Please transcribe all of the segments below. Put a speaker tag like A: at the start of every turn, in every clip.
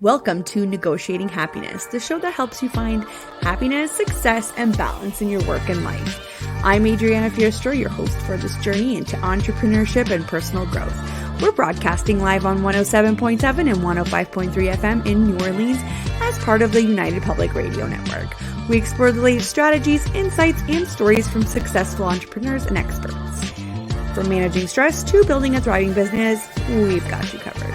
A: Welcome to Negotiating Happiness, the show that helps you find happiness, success, and balance in your work and life. I'm Adriana Fiestro, your host for this journey into entrepreneurship and personal growth. We're broadcasting live on 107.7 and 105.3 FM in New Orleans as part of the United Public Radio Network. We explore the latest strategies, insights, and stories from successful entrepreneurs and experts. From managing stress to building a thriving business, we've got you covered.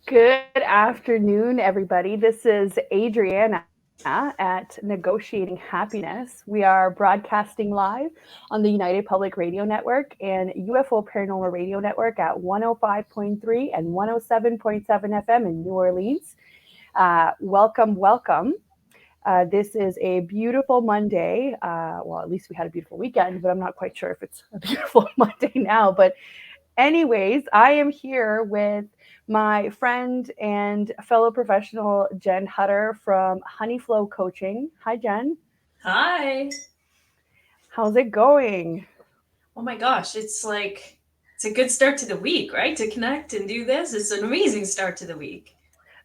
A: Good afternoon, everybody. This is Adriana at Negotiating Happiness. We are broadcasting live on the United Public Radio Network and UFO Paranormal Radio Network at 105.3 and 107.7 FM in New Orleans. Welcome. This is a beautiful Monday. Well, at least we had a beautiful weekend, but I'm not quite sure if it's a beautiful Monday now. But anyways, I am here with my friend and fellow professional, Jenn Hudder from Honeyflow Coaching. Hi, Jenn.
B: Hi.
A: How's it going?
B: Oh my gosh, it's a good start to the week, right? To connect and do this, it's an amazing start to the week.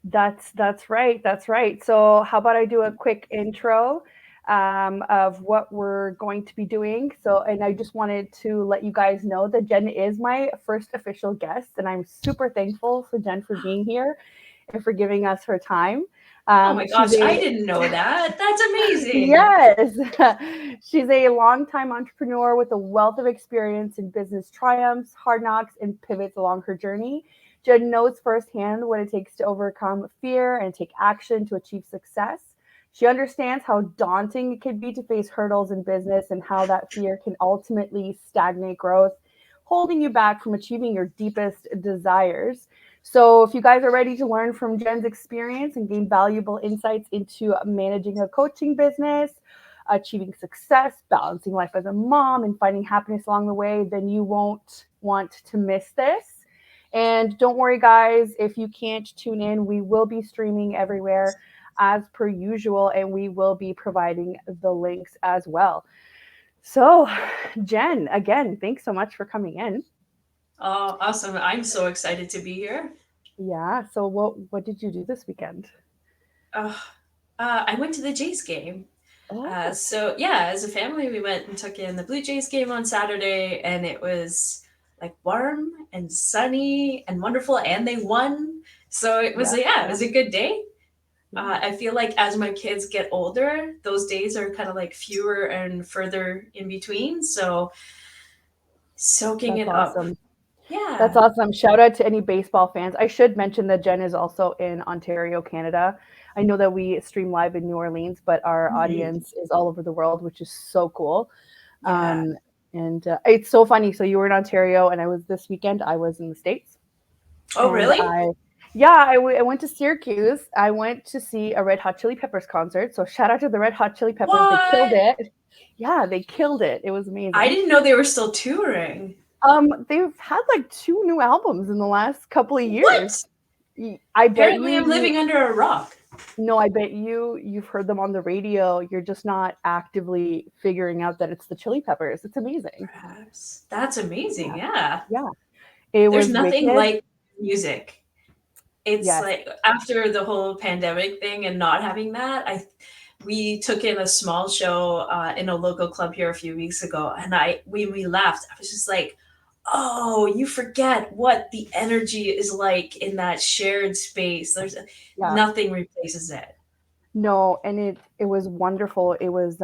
A: That's right. So how about I do a quick intro of what we're going to be doing. And I just wanted to let you guys know that Jenn is my first official guest, and I'm super thankful for Jenn for being here and for giving us her time.
B: Oh my gosh, I didn't know that. That's amazing.
A: Yes. She's a longtime entrepreneur with a wealth of experience in business triumphs, hard knocks, and pivots along her journey. Jenn knows firsthand what it takes to overcome fear and take action to achieve success. She understands how daunting it can be to face hurdles in business and how that fear can ultimately stagnate growth, holding you back from achieving your deepest desires. So if you guys are ready to learn from Jenn's experience and gain valuable insights into managing a coaching business, achieving success, balancing life as a mom, and finding happiness along the way, then you won't want to miss this. And don't worry, guys, if you can't tune in, we will be streaming everywhere as per usual, and we will be providing the links as well. So, Jenn, again, thanks so much for coming in.
B: Oh, awesome. I'm so excited to be here.
A: Yeah. So what did you do this weekend?
B: I went to the Jays game. So yeah, as a family, we went and took in the Blue Jays game on Saturday, and it was like warm and sunny and wonderful, and they won. So it was it was a good day. I feel like as my kids get older, those days are kind of like fewer and further in between. So soaking it up. Yeah.
A: That's awesome. Shout out to any baseball fans. I should mention that Jenn is also in Ontario, Canada. I know that we stream live in New Orleans, but our audience is all over the world, which is so cool.
B: Yeah.
A: And it's so funny. So you were in Ontario, and this weekend I was in the States.
B: Oh, really?
A: I went to Syracuse. I went to see a Red Hot Chili Peppers concert. So shout out to the Red Hot Chili Peppers.
B: What?
A: They killed it. Yeah, they killed it. It was amazing.
B: I didn't know they were still touring.
A: They've had like 2 new albums in the last couple of years.
B: What? Apparently I'm living under a rock.
A: No, I bet you've heard them on the radio. You're just not actively figuring out that it's the Chili Peppers. It's amazing.
B: Perhaps. That's amazing. Yeah.
A: There's
B: nothing like music. It's like after the whole pandemic thing and not having that, we took in a small show in a local club here a few weeks ago, and when we left, I was just like, oh, you forget what the energy is like in that shared space. There's nothing replaces it.
A: No, and it was wonderful. It was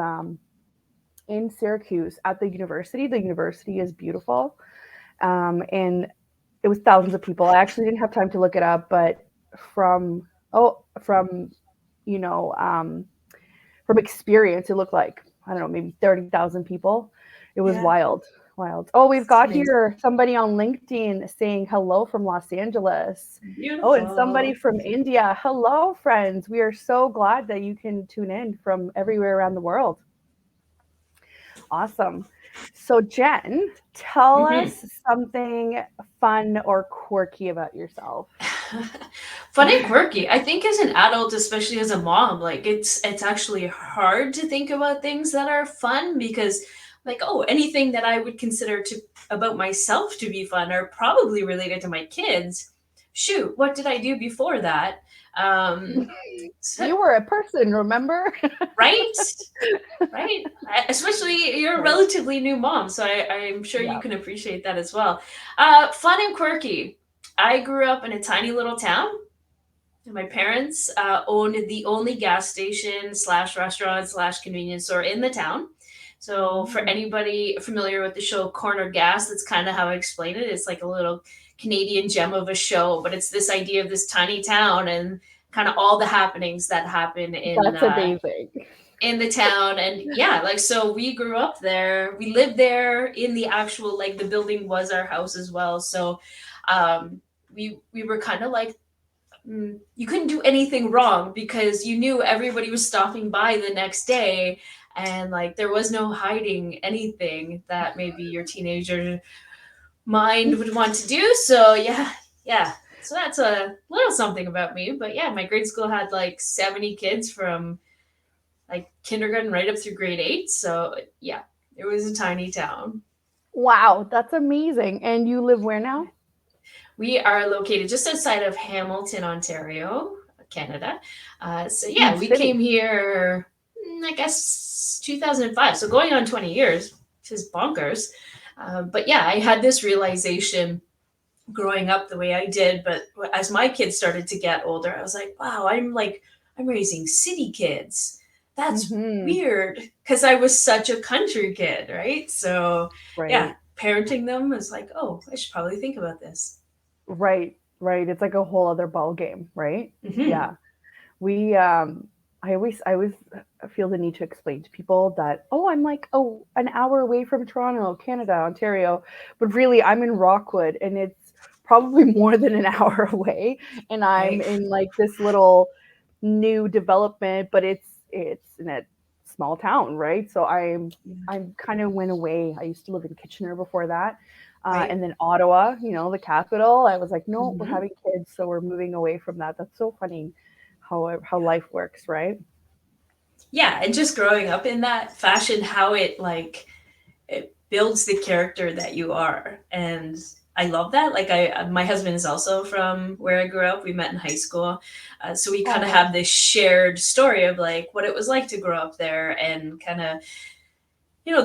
A: in Syracuse at the university. The university is beautiful, and it was thousands of people. I actually didn't have time to look it up, but from experience, it looked like, I don't know, maybe 30,000 people. It was wild. Oh, we've got here somebody on LinkedIn saying hello from Los Angeles.
B: Beautiful.
A: Oh, and somebody from India. Hello, friends. We are so glad that you can tune in from everywhere around the world. Awesome. So, Jenn, tell us something fun or quirky about yourself.
B: Fun and quirky. I think as an adult, especially as a mom, like it's actually hard to think about things that are fun because like, oh, anything that I would consider to about myself to be fun are probably related to my kids. Shoot, what did I do before that? Um, so,
A: You were a person, remember?
B: right, right. Especially you're a
A: Right.
B: relatively new mom, so I'm sure you
A: Yeah.
B: can appreciate that as well. Fun and quirky. I grew up in a tiny little town. My parents owned the only gas station slash restaurant slash convenience store in the town. So for
A: Mm.
B: anybody familiar with the show Corner Gas, that's kind of how I explain it. It's like a little Canadian gem of a show, but it's this idea of this tiny town and kind of all the happenings that happen
A: That's amazing.
B: in the town. And yeah, like, so we grew up there, we lived there in the actual, like, the building was our house as well. So um we were kind of like, you couldn't do anything wrong because you knew everybody was stopping by the next day, and like there was no hiding anything that maybe your teenager mind would want to do. So yeah, yeah. So that's a little something about me. But yeah, my grade school had like 70 kids from like kindergarten right up through grade 8. So yeah, it was a tiny town.
A: Wow, that's amazing. And you live where now?
B: We are located just outside of Hamilton, Ontario, Canada. So yeah,
A: Huge
B: we came
A: city.
B: here, I guess, 2005. So going on 20 years, which is bonkers. But yeah, I had this realization growing up the way I did. But as my kids started to get older, I was like, wow, I'm raising city kids. That's
A: Hmm.
B: weird because I was such a country kid, right? So yeah,
A: Right.
B: parenting them is like, oh, I should probably think about this.
A: Right. Right. It's like a whole other ball game, right?
B: Hmm.
A: Yeah. We I always feel the need to explain to people that, oh, I'm like, oh, an hour away from Toronto, Canada, Ontario, but really I'm in Rockwood and it's probably more than an hour away, and I'm
B: Right.
A: in like this little new development, but it's in a small town, right? So I'm kind of went away. I used to live in Kitchener before that.
B: Right.
A: And then Ottawa, the capital. I was like, no, we're
B: Hmm.
A: having kids, so we're moving away from that. That's so funny how life works, right?
B: Yeah, and just growing up in that fashion, how it like it builds the character that you are, and I love that. Like, I my husband is also from where I grew up. We met in high school, so we kind of
A: Oh,
B: have this shared story of like what it was like to grow up there, and kind of,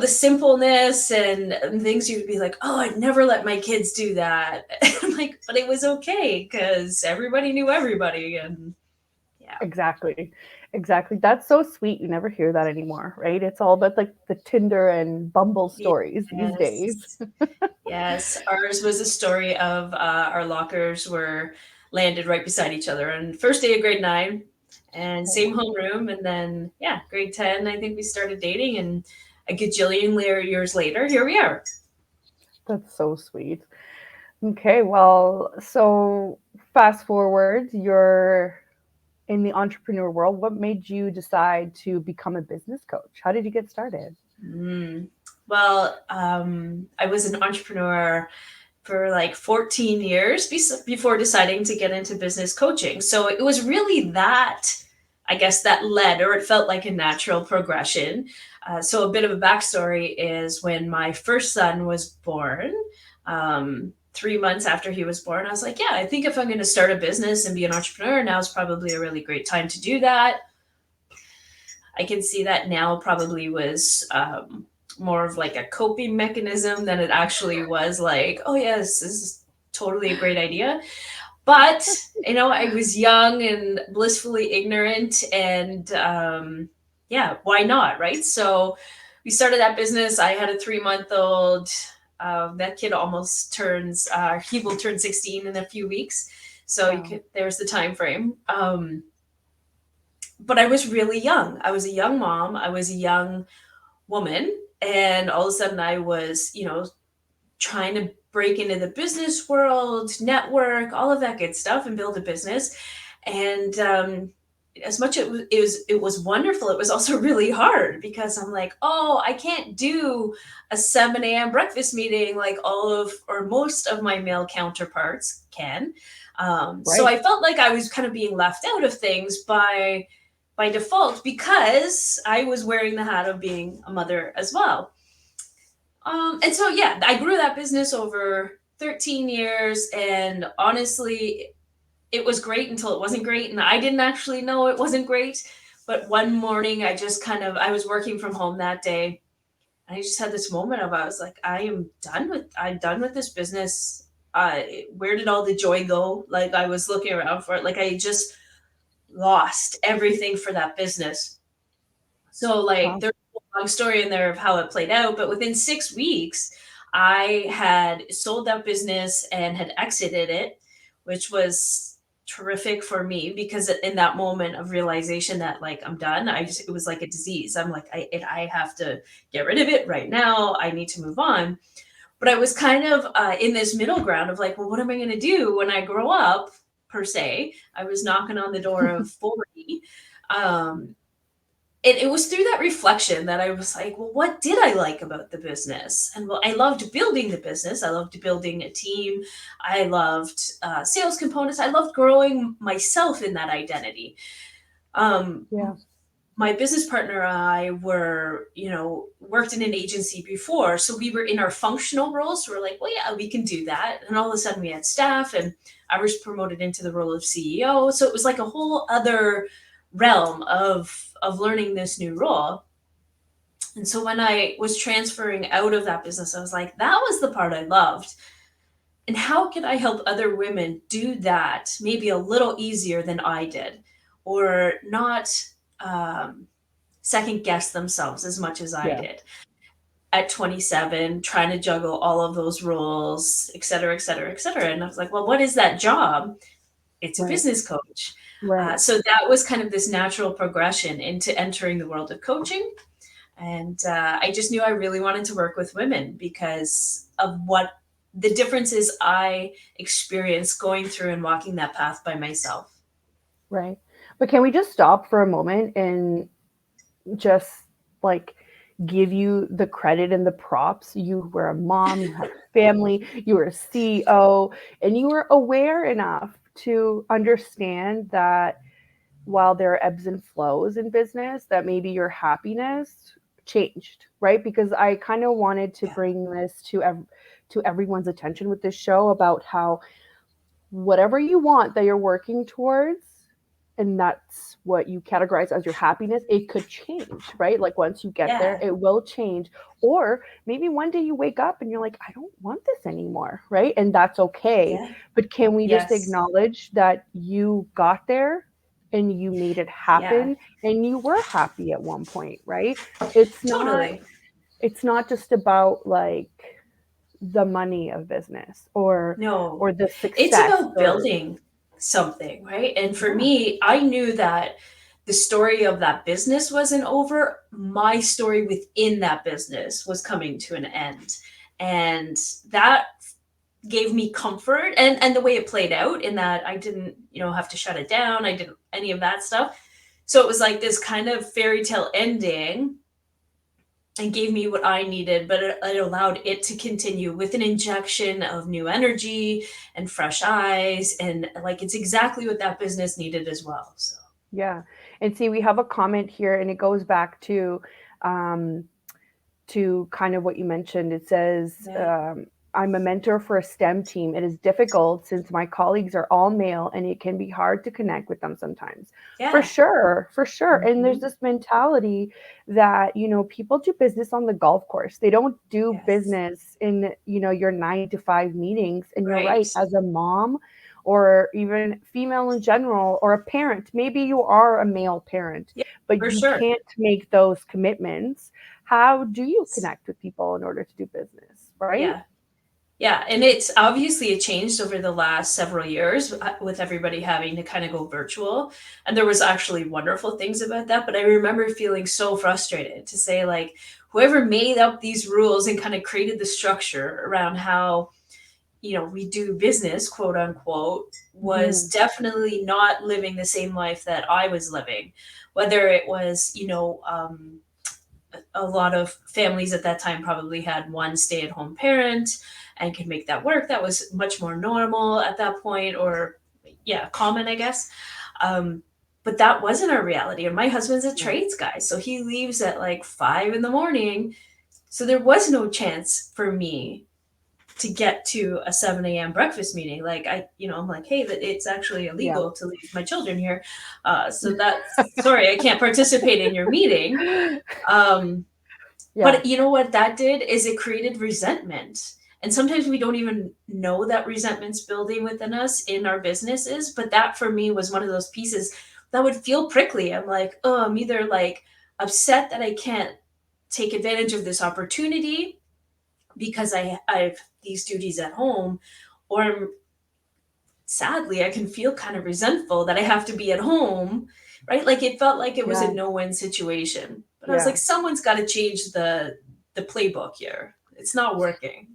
B: the simpleness and things you'd be like, oh, I'd never let my kids do that. I'm like, but it was okay because everybody knew everybody, and yeah.
A: exactly. Exactly. That's so sweet. You never hear that anymore, right? It's all about like the Tinder and Bumble stories these days.
B: Yes. Yes. Ours was a story of our lockers were landed right beside each other. And first day of grade 9, and
A: Oh,
B: same
A: wow.
B: homeroom. And then, yeah, grade 10, I think we started dating. And a gajillion years later, here we are.
A: That's so sweet. Okay, well, so fast forward, you're in the entrepreneur world. What made you decide to become a business coach? How did you get started?
B: Mm. Well, I was an entrepreneur for like 14 years before deciding to get into business coaching. So it was really that, I guess, that led, or it felt like a natural progression. So a bit of a backstory is when my first son was born, 3 months after he was born, I was like, yeah, I think if I'm going to start a business and be an entrepreneur, now is probably a really great time to do that. I can see that now probably was more of like a coping mechanism than it actually was like, oh, yes, this is totally a great idea. But, I was young and blissfully ignorant, and yeah, why not? Right. So we started that business. I had a 3-month old. That kid almost he will turn 16 in a few weeks. So
A: Wow.
B: there's the time frame. But I was really young. I was a young mom. I was a young woman. And all of a sudden I was, trying to break into the business world, network, all of that good stuff, and build a business. And as much it was wonderful, it was also really hard because I'm like, oh, I can't do a 7 a.m. breakfast meeting like all of or most of my male counterparts can. So
A: Right.
B: I felt like I was kind of being left out of things by default because I was wearing the hat of being a mother as well. And so, yeah, I grew that business over 13 years. And honestly, it was great until it wasn't great. And I didn't actually know it wasn't great. But one morning, I was working from home that day. And I just had this moment of, I was like, I'm done with this business. Where did all the joy go? Like, I was looking around for it. Like, I just lost everything for that business. So, like,
A: Wow.
B: there's a long story in there of how it played out, but within 6 weeks, I had sold that business and had exited it, which was terrific for me because in that moment of realization that, like, I'm done, it was like a disease. I'm like, I have to get rid of it right now. I need to move on. But I was kind of in this middle ground of like, well, what am I going to do when I grow up, per se? I was knocking on the door of 40. Um, it was through that reflection that I was like, well, what did I like about the business? And well, I loved building the business. I loved building a team. I loved sales components. I loved growing myself in that identity. Um,
A: Yeah.
B: my business partner and I were, worked in an agency before. So we were in our functional roles. So we're like, well, yeah, we can do that. And all of a sudden we had staff and I was promoted into the role of CEO. So it was like a whole other realm of learning this new role. And so when I was transferring out of that business, I was like, that was the part I loved. And how can I help other women do that maybe a little easier than I did, or not um, second guess themselves as much as I
A: Yeah.
B: did at 27, trying to juggle all of those roles, et cetera, et cetera, et cetera. And I was like, well, what is that job? It's a
A: Right.
B: business coach.
A: Right.
B: So that was kind of this natural progression into entering the world of coaching. And I just knew I really wanted to work with women because of what the differences I experienced going through and walking that path by myself.
A: Right. But can we just stop for a moment and just like give you the credit and the props? You were a mom, you had a family, you were a CEO, and you were aware enough to understand that while there are ebbs and flows in business, that maybe your happiness changed, right? Because I kind of wanted to
B: Yeah.
A: bring this to everyone's attention with this show about how whatever you want that you're working towards, and that's what you categorize as your happiness, it could change, right? Like once you get there
B: Yeah.
A: it will change. Or maybe one day you wake up and you're like, I don't want this anymore, right? And that's okay.
B: Yeah.
A: But can we just
B: Yes.
A: acknowledge that you got there and you made it
B: Yeah.
A: happen and you were happy at one point, right? it's not
B: Totally.
A: it's not just about like the money of business
B: No,
A: or the
B: it's
A: success
B: about
A: or
B: building something, right? And for
A: yeah.
B: me, I knew that the story of that business wasn't over. My story within that business was coming to an end. And that gave me comfort, and the way it played out in that I didn't, have to shut it down. I didn't any of that stuff. So it was like this kind of fairy tale ending and gave me what I needed, but it allowed it to continue with an injection of new energy and fresh eyes. And like, it's exactly what that business needed as well. So,
A: Yeah. And see, we have a comment here and it goes back um, to kind of what you mentioned. It says,
B: yeah.
A: I'm a mentor for a STEM team. It is difficult since my colleagues are all male and it can be hard to connect with them sometimes. For
B: Yeah.
A: sure, for sure. And there's
B: Mhm.
A: this mentality that, people do business on the golf course. They don't do
B: Yes.
A: business in, your 9 to 5 meetings. And you're
B: Right.
A: right, as a mom or even female in general or a parent, maybe you are a male parent,
B: Yeah,
A: but
B: for
A: you
B: sure.
A: can't make those commitments. How do you connect with people in order to do business, right?
B: Yeah. Yeah, and it's obviously it changed over the last several years with everybody having to kind of go virtual. And there was actually wonderful things about that, but I remember feeling so frustrated to say like whoever made up these rules and kind of created the structure around how, we do business, quote unquote, was
A: Hmm.
B: definitely not living the same life that I was living. Whether it was, a lot of families at that time probably had one stay-at-home parent and could make that work. That was much more normal at that point, or yeah, common, I guess. Um, but that wasn't our reality. And my husband's a
A: Yeah.
B: trades guy, so he leaves at like 5 in the morning, So there was no chance for me to get to a 7 a.m. breakfast meeting. Like I'm like, hey, that it's actually
A: Yeah.
B: illegal to leave my children here. So that's sorry, I can't participate in your meeting. Um,
A: Yeah.
B: but you know what that did is it created resentment. And sometimes we don't even know that resentment's building within us in our businesses. But that for me was one of those pieces that would feel prickly. I'm like, oh, I'm either like upset that I can't take advantage of this opportunity because I've these duties at home, or sadly I can feel kind of resentful that I have to be at home, right? Like it felt like it was a
A: Yeah.
B: no-win situation. But I was like,
A: Yeah.
B: someone's got to change the playbook here. It's not working.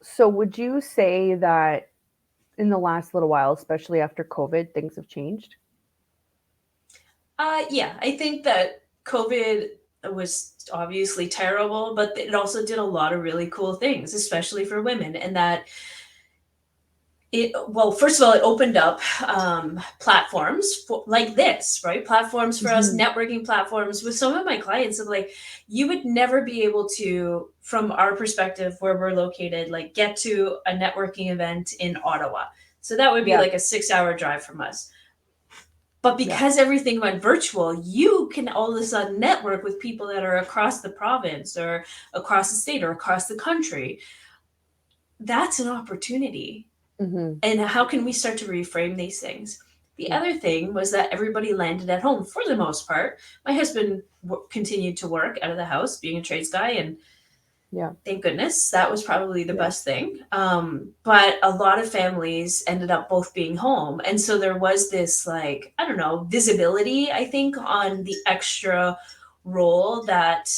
A: So would you say that in the last little while, especially after COVID, things have changed?
B: Yeah, I think that COVID was obviously terrible, but it also did a lot of really cool things, especially for women, and that it well first of all it opened up platforms like this, right? Platforms for us,
A: Mhm.
B: networking platforms with some of my clients of like, you would never be able to, from our perspective where we're located, like get to a networking event in Ottawa. So that would be
A: Yeah.
B: like a 6 hour drive from us. But
A: Yeah.
B: because everything went virtual, you can all of a sudden network with people that are across the province or across the state or across the country. That's an opportunity.
A: Mhm.
B: And how can we start to reframe these things? The
A: Yeah.
B: other thing was that everybody landed at home for the most part. My husband continued to work out of the house, being a trades guy, and
A: Yeah.
B: thank goodness that was probably the
A: Yeah.
B: best thing. But a lot of families ended up both being home, and so there was this, like, I don't know, visibility, I think, on the extra role that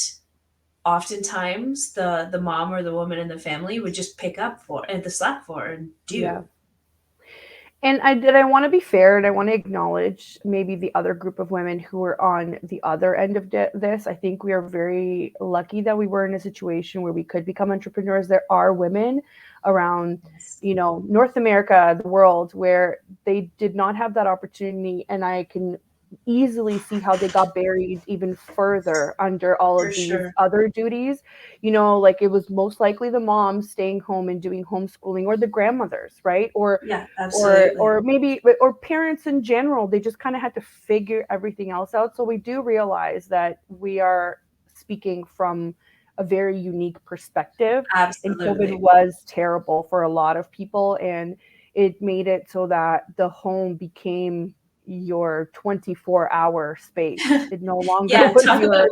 B: oftentimes the mom or the woman in the family would just pick up for and the slack for and
A: Yeah.
B: do.
A: And I want to be fair and I want to acknowledge maybe the other group of women who are on the other end of this. I think we are very lucky that we were in a situation where we could become entrepreneurs. There are women around,
B: Yes.
A: North America, the world, where they did not have that opportunity. And I can easily see how they got buried even further under all
B: For
A: of these
B: sure.
A: other duties. Like it was most likely the moms staying home and doing homeschooling, or the grandmothers, right? or
B: Yeah,
A: or
B: absolutely.
A: or maybe or parents in general, they just kind of had to figure everything else out. So we do realize that we are speaking from a very unique perspective, and COVID
B: Absolutely.
A: was terrible for a lot of people, and it made it so that the home became your 24-hour space. It no longer
B: Yeah,
A: was
B: talk
A: your
B: about,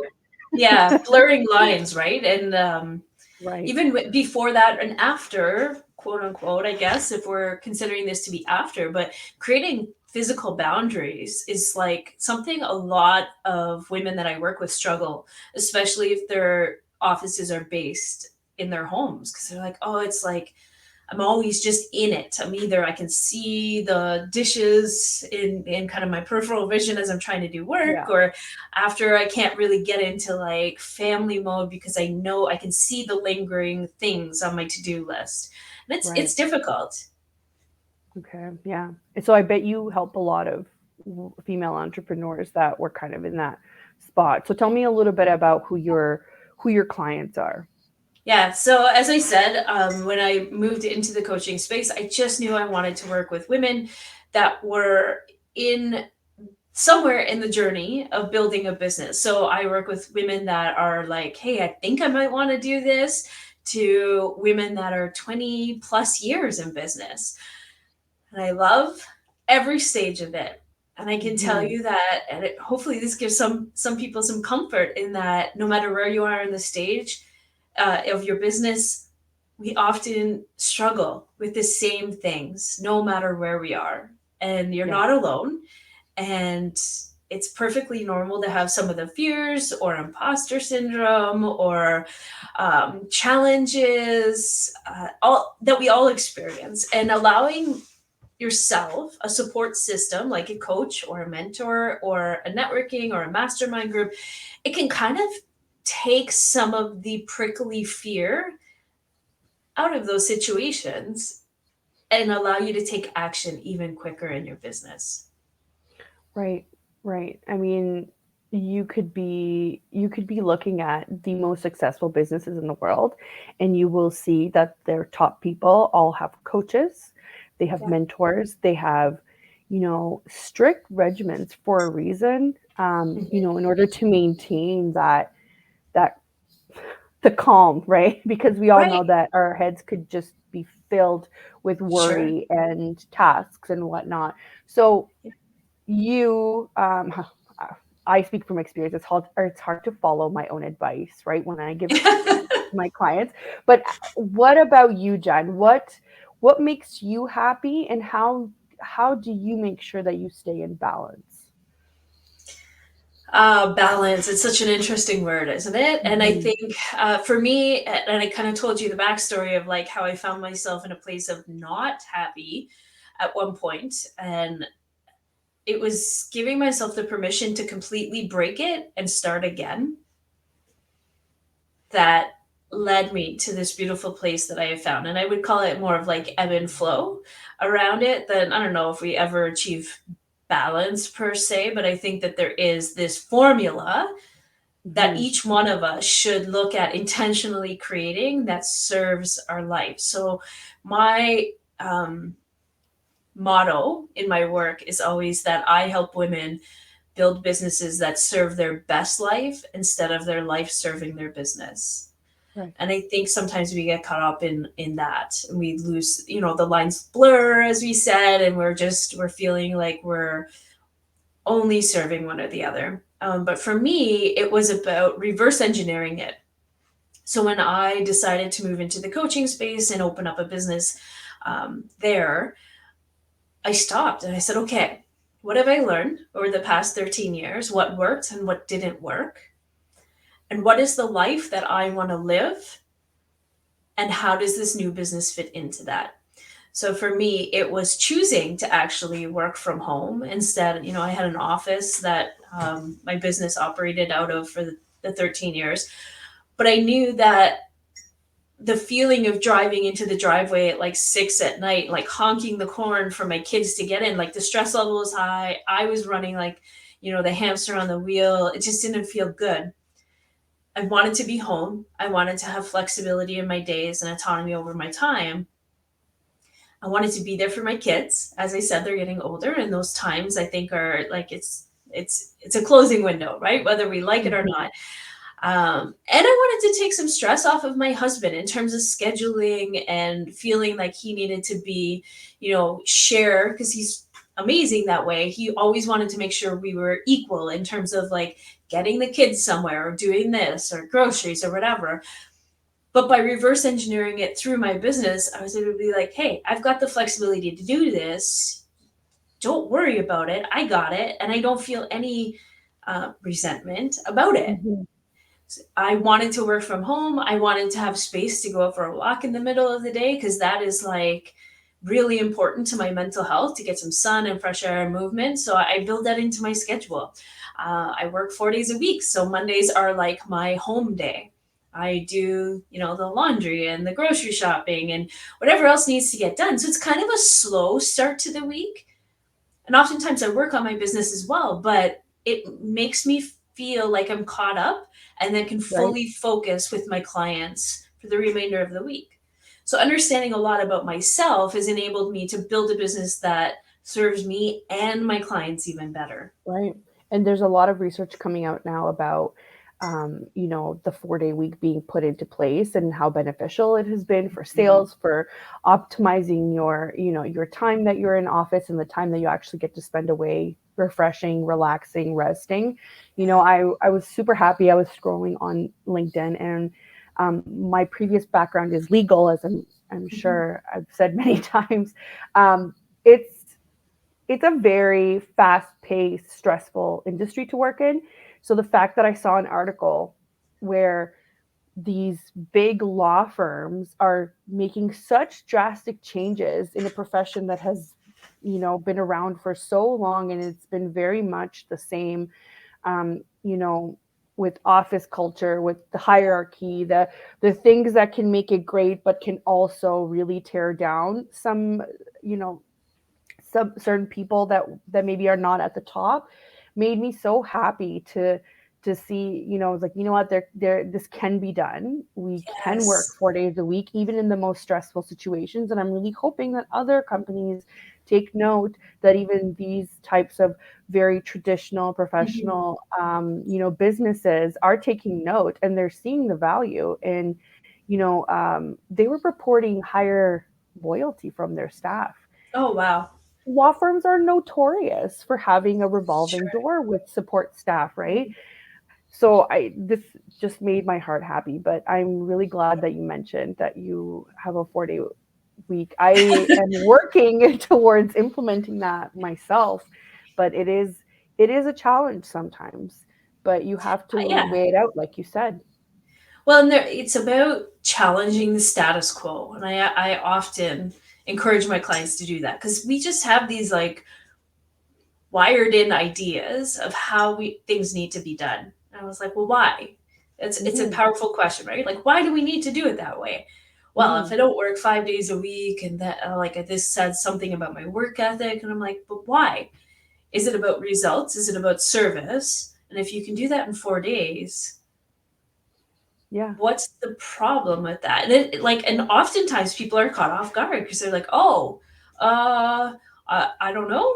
B: yeah, blurring lines, right? And
A: right.
B: even before that and after, quote unquote, I guess, if we're considering this to be after, but creating physical boundaries is like something a lot of women that I work with struggle, especially if their offices are based in their homes, because they're like, oh, it's like I'm always just in it. I'm either I can see the dishes in kind of my peripheral vision as I'm trying to do work,
A: Yeah.
B: or after I can't really get into like family mode because I know I can see the lingering things on my to-do list. And it's
A: Right.
B: difficult.
A: Okay. Yeah. And so I bet you help a lot of female entrepreneurs that were kind of in that spot. So tell me a little bit about who your clients are.
B: Yeah. So as I said, when I moved into the coaching space, I just knew I wanted to work with women that were in somewhere in the journey of building a business. So I work with women that are like, hey, I think I might want to do this, to women that are 20 plus years in business. And I love every stage of it. And I can tell
A: Mhm.
B: you that, and hopefully this gives some people some comfort in that no matter where you are in the stage of your business, we often struggle with the same things, no matter where we are. And you're
A: Yeah.
B: not alone, and it's perfectly normal to have some of the fears or imposter syndrome or challenges, all that we all experience. And allowing yourself a support system like a coach or a mentor or a networking or a mastermind group, it can kind of take some of the prickly fear out of those situations and allow you to take action even quicker in your business.
A: Right. Right. I mean, you could be looking at the most successful businesses in the world, and you will see that their top people all have coaches, they have
B: Yeah.
A: mentors, they have, strict regimens for a reason,
B: Mhm.
A: in order to maintain that the calm, right? Because we all
B: Right.
A: know that our heads could just be filled with
B: Sure.
A: worry and tasks and whatnot. So you I speak from experience. It's hard to follow my own advice, right, when I give my clients. But what about you, Jen? What makes you happy, and how do you make sure that you stay in balance?
B: Balance. It's such an interesting word, isn't it? And I
A: Mhm.
B: think for me, and I kind of told you the backstory of like how I found myself in a place of not happy at one point, and it was giving myself the permission to completely break it and start again that led me to this beautiful place that I have found. And I would call it more of like ebb and flow around it than, I don't know if we ever achieve balance per se, but I think that there is this formula that
A: Mhm.
B: each one of us should look at intentionally creating that serves our life. So my motto in my work is always that I help women build businesses that serve their best life instead of their life serving their business.
A: Right.
B: And I think sometimes we get caught up in that, and we lose, the lines blur, as we said, and we're feeling like we're only serving one or the other. But for me, it was about reverse engineering it. So when I decided to move into the coaching space and open up a business there, I stopped and I said, okay, what have I learned over the past 13 years? What worked and what didn't work? And what is the life that I want to live? And how does this new business fit into that? So for me, it was choosing to actually work from home instead. I had an office that my business operated out of for the 13 years, but I knew that the feeling of driving into the driveway at like 6 at night, like honking the horn for my kids to get in, like the stress level was high. I was running like, the hamster on the wheel. It just didn't feel good. I wanted to be home. I wanted to have flexibility in my days and autonomy over my time. I wanted to be there for my kids. As I said, they're getting older, and those times I think are like it's a closing window, right? Whether we like it or
A: Mhm.
B: not. And I wanted to take some stress off of my husband in terms of scheduling and feeling like he needed to be, share because he's amazing that way. He always wanted to make sure we were equal in terms of like getting the kids somewhere or doing this or groceries or whatever. But by reverse engineering it through my business, I was able to be like, hey, I've got the flexibility to do this. Don't worry about it. I got it. And I don't feel any resentment about it.
A: Mhm.
B: I wanted to work from home. I wanted to have space to go out for a walk in the middle of the day because that is like really important to my mental health to get some sun and fresh air and movement. So I build that into my schedule. I work 4 days a week. So Mondays are like my home day. I do, the laundry and the grocery shopping and whatever else needs to get done. So it's kind of a slow start to the week. And oftentimes I work on my business as well, but it makes me feel like I'm caught up and then can
A: Right.
B: fully focus with my clients for the remainder of the week. So understanding a lot about myself has enabled me to build a business that serves me and my clients even better.
A: Right. And there's a lot of research coming out now about, the 4-day week being put into place and how beneficial it has been for
B: Mhm.
A: sales, for optimizing your time that you're in office and the time that you actually get to spend away refreshing, relaxing, resting.
B: Yeah.
A: I was super happy. I was scrolling on LinkedIn, and my previous background is legal, as I'm
B: Mhm.
A: sure I've said many times. Um, it's a very fast-paced, stressful industry to work in. So the fact that I saw an article where these big law firms are making such drastic changes in a profession that has, been around for so long, and it's been very much the same, um, you know, with office culture, with the hierarchy, the things that can make it great, but can also really tear down some, you know, some certain people that maybe are not at the top. made me so happy to see, you know, it's like, you know what, this can be done. We can work
B: Yes.
A: 4 days a week, even in the most stressful situations. And I'm really hoping that other companies take note that even these types of very traditional,
B: Mhm.
A: professional, you know, businesses are taking note and they're seeing the value. And, you know, they were reporting higher loyalty from their staff.
B: Oh, wow.
A: Law firms are notorious for having a revolving
B: Sure.
A: door with support staff, right?
B: Mhm.
A: So I this just made my heart happy, but I'm really glad that you mentioned that you have a 4-day week. I am working towards implementing that myself, but it is a challenge sometimes, but you have to
B: Yeah.
A: weigh it out like you said.
B: Well, and it's about challenging the status quo, and I often encourage my clients to do that because we just have these like wired in ideas of how we things need to be done. And I was like, well, why? It's a
A: Mhm,
B: powerful question, right? Like, why do we need to do it that way? Well, if
A: mhm.
B: I don't work 5 days a week, and that like this said something about my work ethic, and I'm like, but why? Is it about results? Is it about service? And if you can do that in 4 days,
A: Yeah.
B: what's the problem with that? And like, and oftentimes people are caught off guard because they're like, oh, I don't know.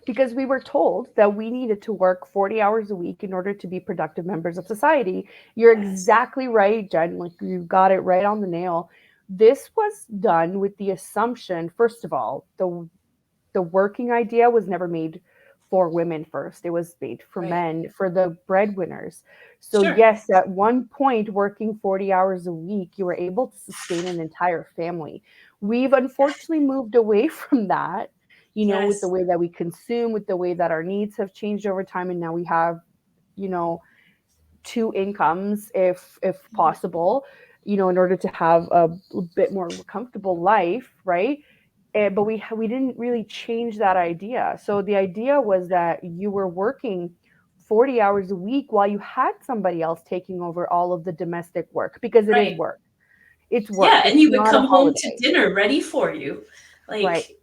A: Because we were told that we needed to work 40 hours a week in order to be productive members of society. You're
B: Yes,
A: exactly right, Jen. Like you got it right on the nail. This was done with the assumption, first of all, the working idea was never made for women first. It was made for
B: right,
A: men, for the breadwinners. So
B: sure,
A: yes, at one point working 40 hours a week, you were able to sustain an entire family. We've unfortunately moved away from that, you know, with the
B: yes,
A: way that we consume, with the way that our needs have changed over time, and now we have, you know, two incomes if possible, you know, in order to have a bit more comfortable life, right? But we didn't really change that idea. So the idea was that you were working 40 hours a week while you had somebody else taking over all of the domestic work because it is
B: right.
A: work. It's work.
B: Yeah, and
A: It's
B: you would
A: not a
B: come home to
A: holiday.
B: dinner ready for you.
A: Right.
B: Like,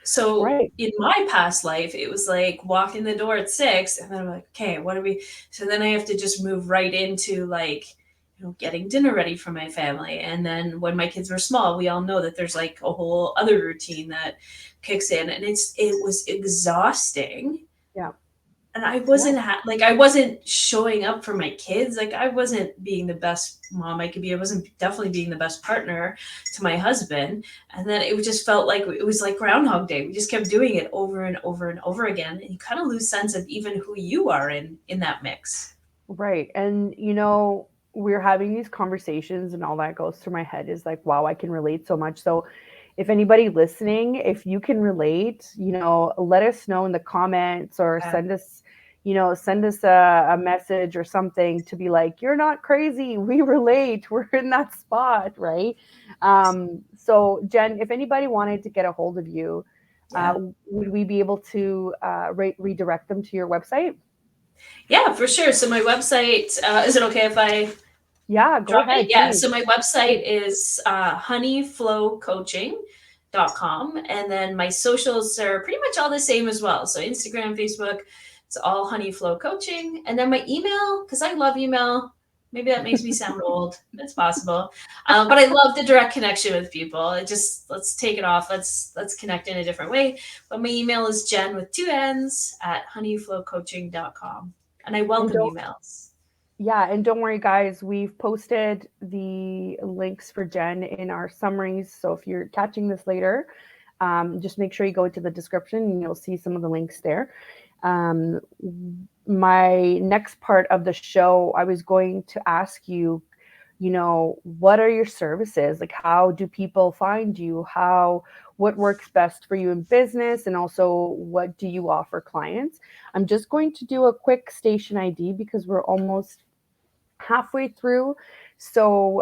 B: so
A: Right.
B: in my past life, it was like walk in the door at 6, and then I'm like, okay, what are we? So then I have to just move right into like, getting dinner ready for my family. And then when my kids were small, we all know that there's like a whole other routine that kicks in, and it was exhausting.
A: Yeah.
B: And I
A: Yeah.
B: wasn't like I wasn't showing up for my kids. Like I wasn't being the best mom I could be. I wasn't definitely being the best partner to my husband. And then it just felt like it was like Groundhog Day. We just kept doing it over and over and over again, and you kind of lose sense of even who you are in that mix.
A: Right. And you know, we're having these conversations and all that goes through my head is like, wow, I can relate so much. So if anybody listening, if you can relate, you know, let us know in the comments or
B: Yeah.
A: send us, you know, send us a message or something to be like, you're not crazy. We relate. We're in that spot, right? So Jen, if anybody wanted to get a hold of you,
B: Yeah.
A: would we be able to redirect them to your website?
B: Yeah, for sure. So my website, is it okay if I
A: Yeah, go
B: drop it?
A: ahead,
B: Yeah.
A: please.
B: So my website is honeyflowcoaching.com. And then my socials are pretty much all the same as well. So Instagram, Facebook, it's all Honeyflow Coaching. And then my email, because I love email. Maybe that makes me sound old. It's possible. But I love the direct connection with people. It just, let's take it off. Let's connect in a different way. But my email is Jen with two N's at honeyflowcoaching.com. And I
A: And
B: welcome
A: don't
B: emails.
A: Yeah, and don't worry, guys. We've posted the links for Jen in our summaries. So if you're catching this later, just make sure you go to the description and you'll see some of the links there. Um, my next part of the show, I was going to ask you, you know, what are your services? Like, how do people find you? What works best for you in business? And also, what do you offer clients? I'm just going to do a quick station ID because we're almost halfway through. So,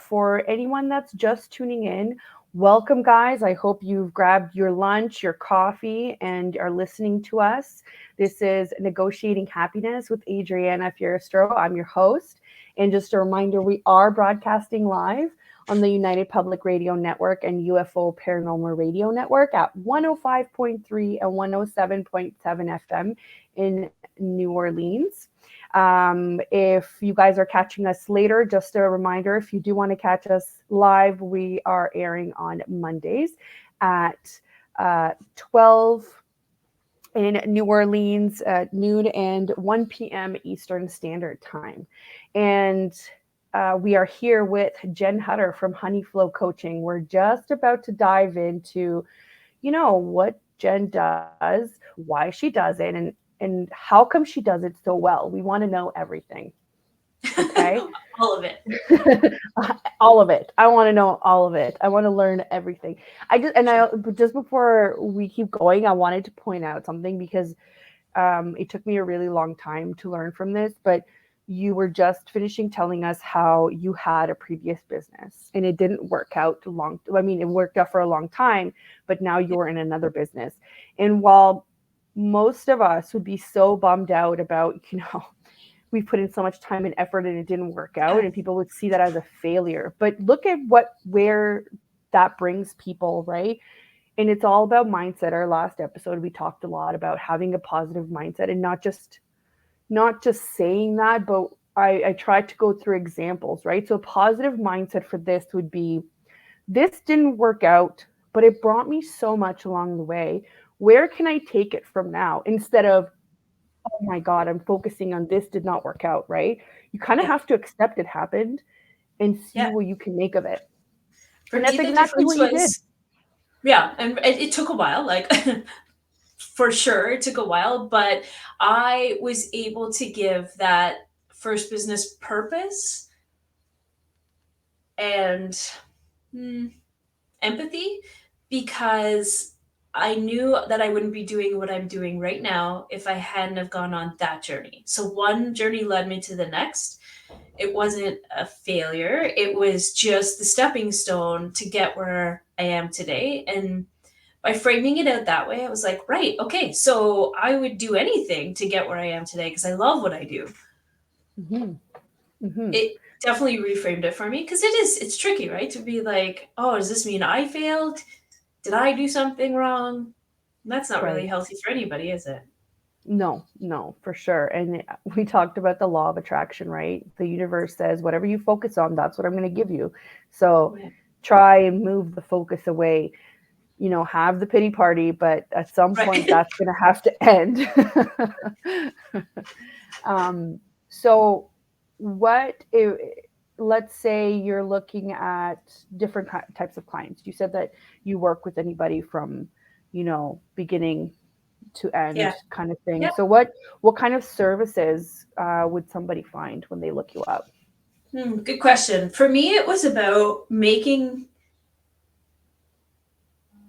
A: for anyone that's just tuning in, welcome, guys. I hope you've grabbed your lunch, your coffee, and are listening to us. This is Negotiating Happiness with Adriana Fiorestro. I'm your host. And just a reminder, we are broadcasting live on the United Public Radio Network and UFO Paranormal Radio Network at 105.3 and 107.7 FM in New Orleans. If you guys are catching us later, just a reminder, if you do want to catch us live, we are airing on Mondays at 12 in New Orleans at noon and 1 p.m. Eastern Standard Time. And we are here with Jenn Hudder from Honeyflow Coaching. We're just about to dive into, what Jenn does, why she does it, and how come she does it so well. We want to know everything. Okay?
B: All of it.
A: All of it. I want to know all of it. I want to learn everything. Just before we keep going, I wanted to point out something because it took me a really long time to learn from this, but you were just finishing telling us how you had a previous business and it didn't work out it worked out for a long time, but now you're in another business. And while most of us would be so bummed out about, we put in so much time and effort and it didn't work out, and people would see that as a failure. But look at where that brings people, right? And it's all about mindset. Our last episode, we talked a lot about having a positive mindset and not just saying that, but I tried to go through examples, right? So a positive mindset for this would be, this didn't work out, but it brought me so much along the way. Where can I take it from now? Instead of, oh my God, I'm focusing on this did not work out, right? You kind of have to accept it happened and see what you can make of it. And that's exactly what you did.
B: Yeah, and it took a while, like for sure it took a while, but I was able to give that first business purpose and empathy, because I knew that I wouldn't be doing what I'm doing right now if I hadn't have gone on that journey. So one journey led me to the next. It wasn't a failure. It was just the stepping stone to get where I am today. And by framing it out that way, I was like, right, okay, so I would do anything to get where I am today because I love what I do.
A: Mm-hmm. Mm-hmm.
B: It definitely reframed it for me because it's tricky, right? To be like, oh, does this mean I failed? Did I do something wrong? That's not really healthy for anybody, is it?
A: No, for sure. And we talked about the law of attraction, right? The universe says, whatever you focus on, that's what I'm going to give you. So try and move the focus away. Have the pity party, but at some point that's going to have to end. So let's say you're looking at different types of clients. You said that you work with anybody from, beginning to end kind of thing. So what kind of services would somebody find when they look you up?
B: Good question. For me, it was about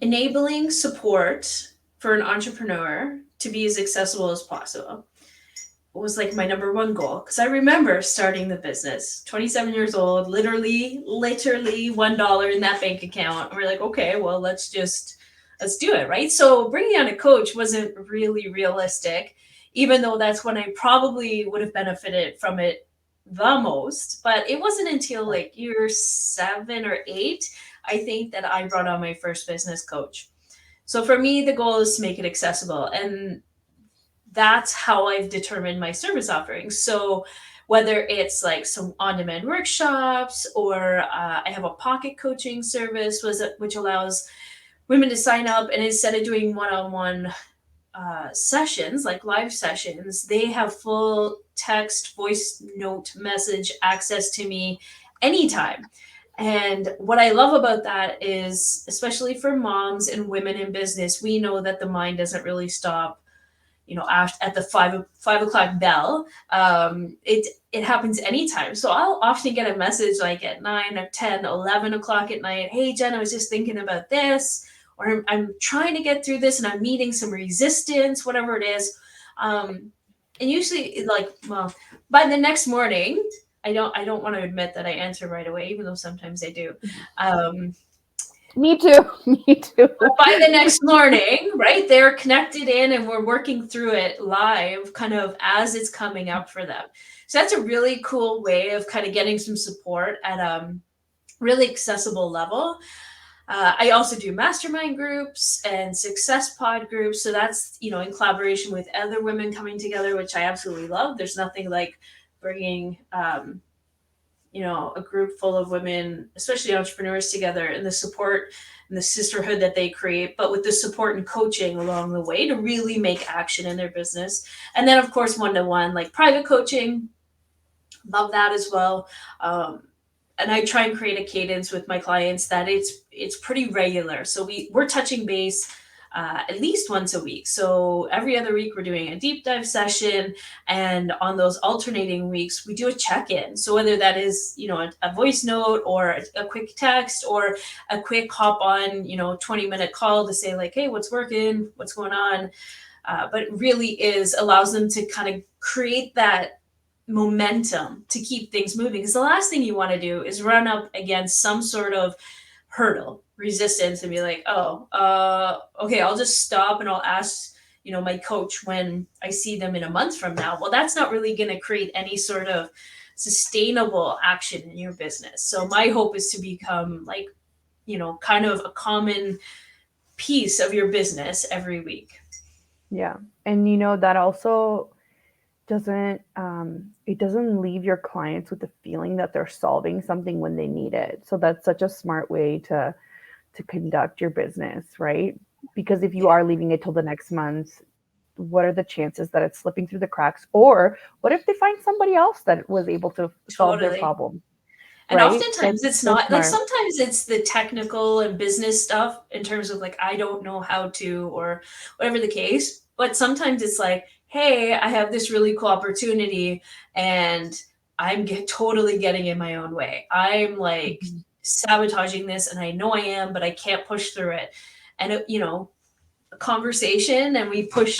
B: enabling support for an entrepreneur to be as accessible as possible. It was like my number one goal, because I remember starting the business, 27 years old, literally $1 in that bank account. And we're like, okay, well, let's do it, right? So bringing on a coach wasn't really realistic, even though that's when I probably would have benefited from it the most. But it wasn't until like year 7 or 8, I think, that I brought on my first business coach. So for me, the goal is to make it accessible. And that's how I've determined my service offerings. So whether it's like some on-demand workshops or I have a pocket coaching service, which allows women to sign up, and instead of doing one-on-one sessions, like live sessions, they have full text, voice note message access to me anytime. And what I love about that is, especially for moms and women in business, we know that the mind doesn't really stop, at the 5 o'clock bell. It happens anytime. So I'll often get a message like at 9 or 10, 11 o'clock at night. Hey, Jen, I was just thinking about this, or I'm trying to get through this and I'm meeting some resistance, whatever it is. And usually by the next morning, I don't want to admit that I answer right away, even though sometimes I do.
A: Me too.
B: But by the next morning, right, they're connected in and we're working through it live, kind of as it's coming up for them. So that's a really cool way of kind of getting some support at really accessible level. I also do mastermind groups and success pod groups. So that's, in collaboration with other women coming together, which I absolutely love. There's nothing like bringing, a group full of women, especially entrepreneurs, together, and the support and the sisterhood that they create, but with the support and coaching along the way to really make action in their business. And then, of course, one-to-one, like private coaching, love that as well. And I try and create a cadence with my clients that it's pretty regular. So we're touching base at least once a week. So every other week we're doing a deep dive session, and on those alternating weeks we do a check-in. So whether that is a voice note or a quick text or a quick hop on 20-minute call to say like, hey, what's working, what's going on, but it really allows them to kind of create that momentum to keep things moving, because the last thing you want to do is run up against some sort of hurdle, resistance, and be like, oh, okay, I'll just stop and I'll ask my coach when I see them in a month from now. Well, that's not really going to create any sort of sustainable action in your business. So my hope is to become like kind of a common piece of your business every week.
A: Yeah. And that also doesn't it doesn't leave your clients with the feeling that they're solving something when they need it. So that's such a smart way to conduct your business, right? Because if you are leaving it till the next month, what are the chances that it's slipping through the cracks? Or what if they find somebody else that was able to solve their problem?
B: And
A: Right?
B: oftentimes it's
A: So
B: not like,
A: smart.
B: sometimes it's the technical and business stuff in terms of like, I don't know how to, or whatever the case. But sometimes it's like, hey, I have this really cool opportunity and I'm totally getting in my own way. I'm like sabotaging this, and I know I am, but I can't push through it. And, a conversation, and we push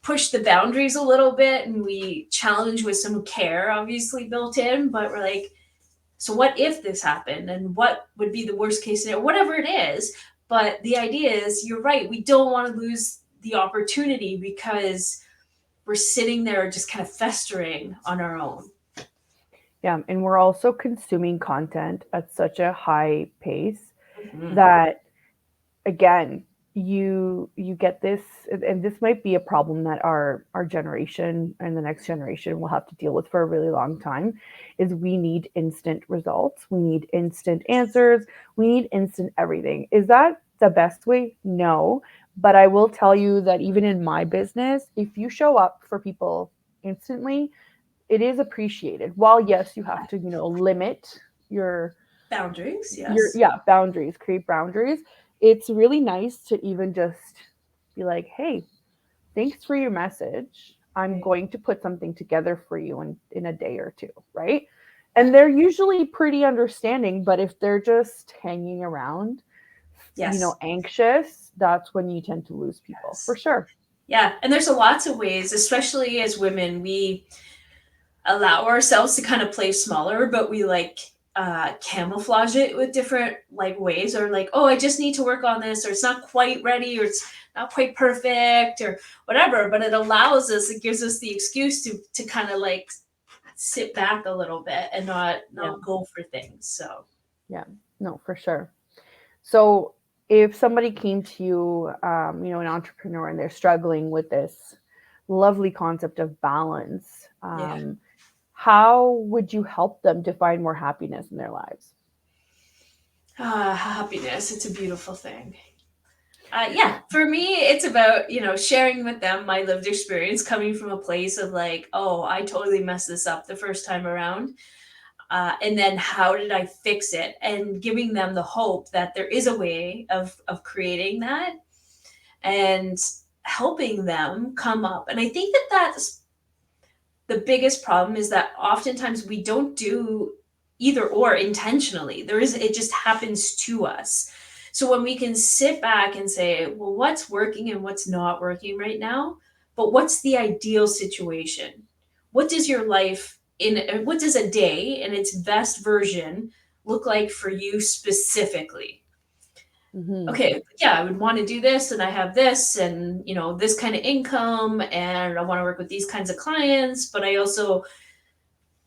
B: the boundaries a little bit, and we challenge with some care, obviously built in, but we're like, so what if this happened, and what would be the worst case scenario, whatever it is. But the idea is, you're right, we don't want to lose the opportunity because we're sitting there just kind of festering on our own.
A: Yeah, and we're also consuming content at such a high pace
B: Mm-hmm.
A: that, again, you get this, and this might be a problem that our generation and the next generation will have to deal with for a really long time, is we need instant results, we need instant answers, we need instant everything. Is that the best way? No. But I will tell you that even in my business, if you show up for people instantly, it is appreciated. While yes, you have to limit your
B: Boundaries,
A: your
B: yes.
A: yeah boundaries, create boundaries. It's really nice to even just be like, hey, thanks for your message, I'm
B: Right.
A: going to put something together for you in a day or two, right? And they're usually pretty understanding. But if they're just hanging around,
B: Yes.
A: anxious, that's when you tend to lose people for
B: Yes.
A: sure.
B: Yeah, and there's a lots of ways, especially as women, we allow ourselves to kind of play smaller, but we like camouflage it with different like ways, or like, oh, I just need to work on this, or it's not quite ready, or it's not quite perfect, or whatever. But it gives us the excuse to kind of like sit back a little bit and not
A: Yeah.
B: go for things. So
A: Yeah. No, for sure. So if somebody came to you, an entrepreneur, and they're struggling with this lovely concept of balance,
B: yeah,
A: how would you help them to find more happiness in their lives?
B: happiness, it's a beautiful thing. Yeah, for me, it's about, sharing with them my lived experience, coming from a place of like, oh, I totally messed this up the first time around. And then how did I fix it? And giving them the hope that there is a way of creating that, and helping them come up. And I think that that's the biggest problem, is that oftentimes we don't do either or intentionally. It just happens to us. So when we can sit back and say, well, what's working and what's not working right now, but what's the ideal situation? What does your life what does a day in its best version look like for you specifically?
A: Hmm.
B: Okay, yeah, I would want to do this, and I have this, and this kind of income, and I want to work with these kinds of clients, but I also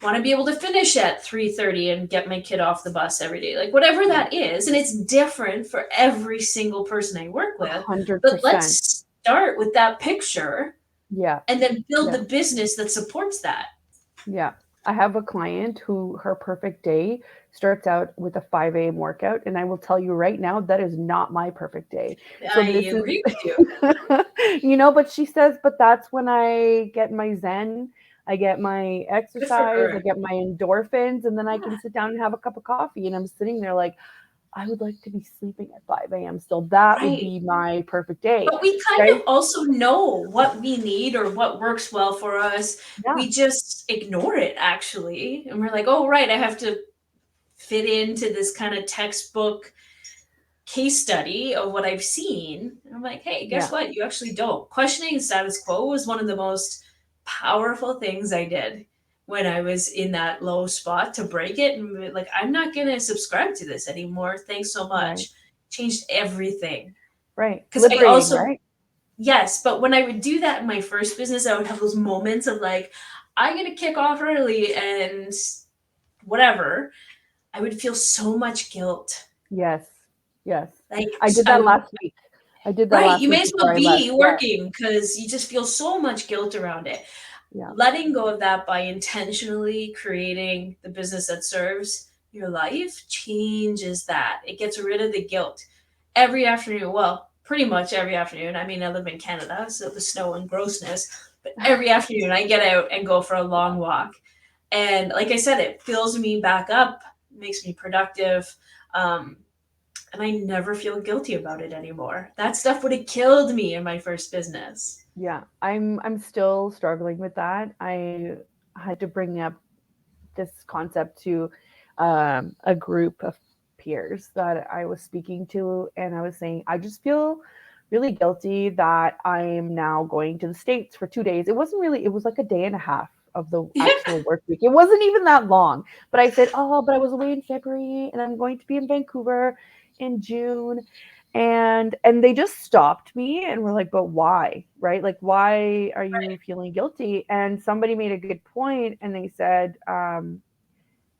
B: want to be able to finish at 3:30 and get my kid off the bus every day, like whatever
A: Yeah.
B: that is. And it's different for every single person I work with, but
A: 100%.
B: let's start with that picture
A: Yeah.
B: and then build
A: Yeah.
B: the business that supports that.
A: Yeah. I have a client who her perfect day starts out with a 5 a.m. workout. And I will tell you right now, that is not my perfect day. So
B: I
A: this is,
B: agree with you.
A: but she says, but that's when I get my zen, I get my
B: Good for
A: exercise, I
B: her.
A: get my endorphins, and then I
B: Yeah.
A: can sit down and have a cup of coffee. And I'm sitting there like, I would like to be sleeping at 5 a.m. still. That would
B: Right.
A: be my perfect day.
B: But we kind
A: Right.
B: of also know what we need or what works well for us.
A: Yeah.
B: We just ignore it actually. And we're like, oh, right, I have to fit into this kind of textbook case study of what I've seen. And I'm like, hey, guess
A: Yeah.
B: what? You actually don't. Questioning status quo was one of the most powerful things I did when I was in that low spot to break it and be like, I'm not going to subscribe to this anymore. Thanks so
A: Right.
B: much. Changed everything.
A: Right.
B: Because I
A: Liberating,
B: also,
A: right?
B: yes, but when I would do that in my first business, I would have those moments of like, I'm going to kick off early and whatever. I would feel so much guilt.
A: Yes. Yes.
B: Like,
A: I did
B: I
A: that
B: would,
A: last week. I did that
B: right,
A: last
B: you may
A: week
B: as well
A: before I left.
B: be
A: Yeah.
B: working because you just feel so much guilt around it.
A: Yeah.
B: Letting go of that by intentionally creating the business that serves your life changes that. It gets rid of the guilt every afternoon. Well, pretty much every afternoon. I mean, I live in Canada, so the snow and grossness, but every afternoon I get out and go for a long walk. And like I said, it fills me back up, makes me productive. Um, and I never feel guilty about it anymore. That stuff would have killed me in my first business.
A: Yeah. I'm still struggling with that. I had to bring up this concept to a group of peers that I was speaking to, and I was saying I just feel really guilty that I'm now going to the States for 2 days. It wasn't really, it was like a day and a half of the actual work week. It wasn't even that long. But I said, oh, but I was away in February and I'm going to be in Vancouver in June. And they just stopped me and were like, but why? Right? Like, why are you feeling guilty? And somebody made a good point and they said,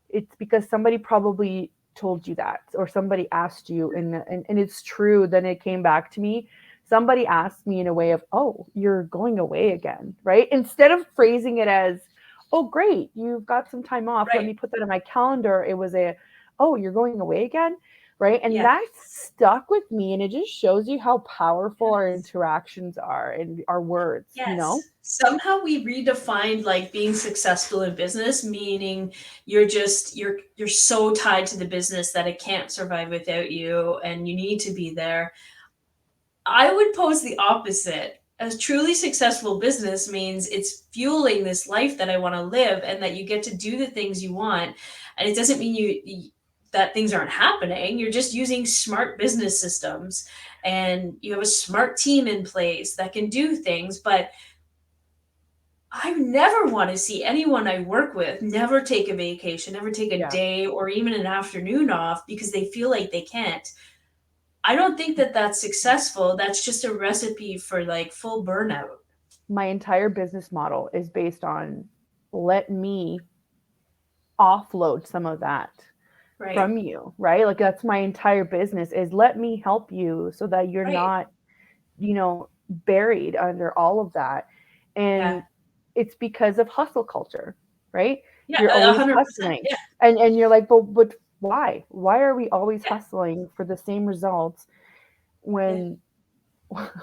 A: it's because somebody probably told you that or somebody asked you and it's true. Then it came back to me, somebody asked me in a way of, oh, you're going away again, right? Instead of phrasing it as, oh great, you've got some time off, let
B: Right.
A: me put that in my calendar, it was a, oh, you're going away again, right? And
B: Yeah.
A: that stuck with me, and it just shows you how powerful our
B: Yes.
A: interactions are and our words, you know.
B: Yes. Somehow we redefined like being successful in business, meaning you're so tied to the business that it can't survive without you and you need to be there. I would pose the opposite. A truly successful business means it's fueling this life that I want to live and that you get to do the things you want. And it doesn't mean that things aren't happening. You're just using smart business systems and you have a smart team in place that can do things, but I never want to see anyone I work with never take a vacation, never take a
A: Yeah.
B: day or even an afternoon off because they feel like they can't. I don't think that that's successful. That's just a recipe for like full burnout.
A: My entire business model is based on, let me offload some of that
B: Right.
A: from you, right? Like that's my entire business, is let me help you so that you're
B: Right.
A: not, buried under all of that.
B: Yeah.
A: And it's because of hustle culture, right?
B: Yeah.
A: You're
B: A
A: always
B: 100%.
A: hustling.
B: Yeah.
A: And you're like, but why? Why are we always
B: Yeah.
A: hustling for the same results
B: Yeah.
A: when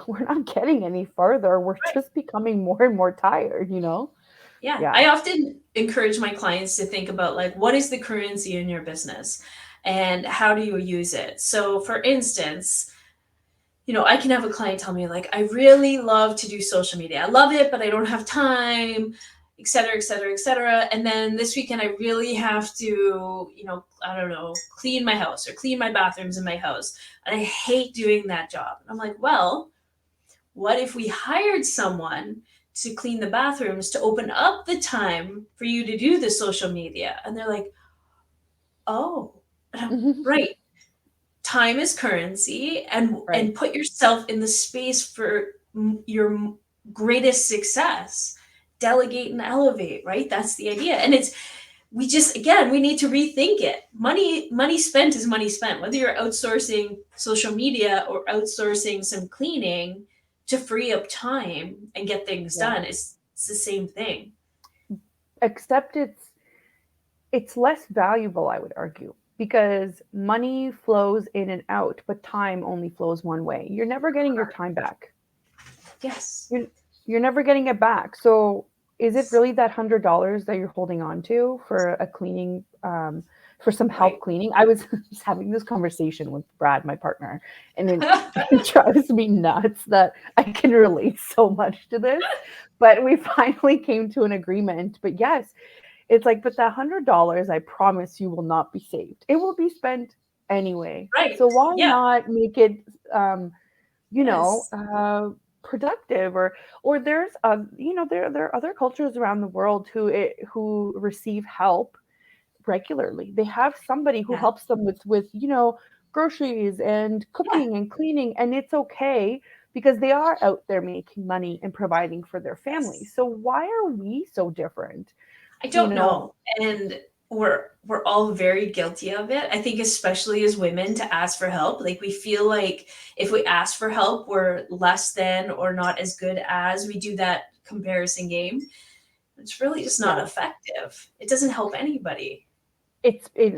A: we're not getting any further? We're
B: Right.
A: just becoming more and more tired, you know?
B: Yeah.
A: Yeah.
B: I often encourage my clients to think about like, what is the currency in your business and how do you use it? So, for instance, I can have a client tell me like, I really love to do social media. I love it, but I don't have time, et cetera, et cetera, et cetera. And then this weekend, I really have to, I don't know, clean my house or clean my bathrooms in my house. And I hate doing that job. And I'm like, well, what if we hired someone to clean the bathrooms to open up the time for you to do the social media? And they're like, oh, right, time is currency,
A: Right.
B: and put yourself in the space for your greatest success. Delegate and elevate, right? That's the idea. And we just, again, we need to rethink it. Money spent is money spent, whether you're outsourcing social media or outsourcing some cleaning to free up time and get things
A: Yeah.
B: done. It's the same thing.
A: Except it's less valuable, I would argue, because money flows in and out, but time only flows one way. You're never getting your time back.
B: Yes.
A: You're never getting it back. So is it really that $100 that you're holding on to for a cleaning, for some help
B: Right.
A: cleaning? I was just having this conversation with Brad, my partner, and it drives me nuts that I can relate so much to this. But we finally came to an agreement. But yes, it's like, but that $100, I promise you, will not be saved. It will be spent anyway.
B: Right.
A: So why
B: Yeah.
A: not make it, um, you know,
B: Yes.
A: productive? Or there's, there are other cultures around the world who receive help regularly. They have somebody who
B: Yeah.
A: helps them with groceries and
B: Yeah.
A: cooking and cleaning, and it's okay because they are out there making money and providing for their families.
B: Yes.
A: So why are we so different?
B: I
A: You
B: don't
A: know,
B: know. And we're all very guilty of it. I think especially as women to ask for help. Like we feel like if we ask for help, we're less than or not as good as. We do that comparison game. It's really just not
A: yeah.
B: effective. It doesn't help anybody.